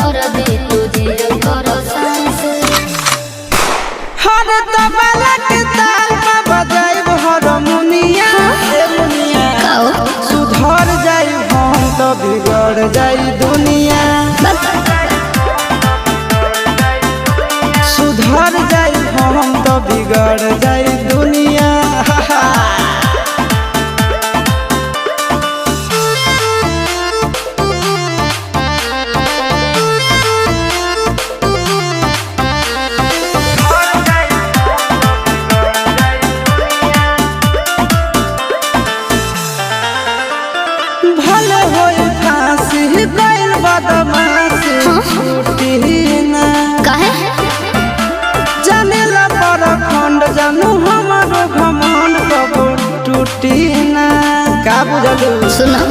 कर दे तुझे करो सांस हर तबला के ताल में बजाइब हारमोनिया ए मुनिया सुधर जाई हम तो बिगड़ जाई दुनिया सुधर जाई हम तो बिगड़ जाई दुनिया भले होई फांसी गइल बदमाशी छूटी ना काहे जानेला परखंड जानू हमारो घमंड कबो टूटी ना का बुझलू सुनो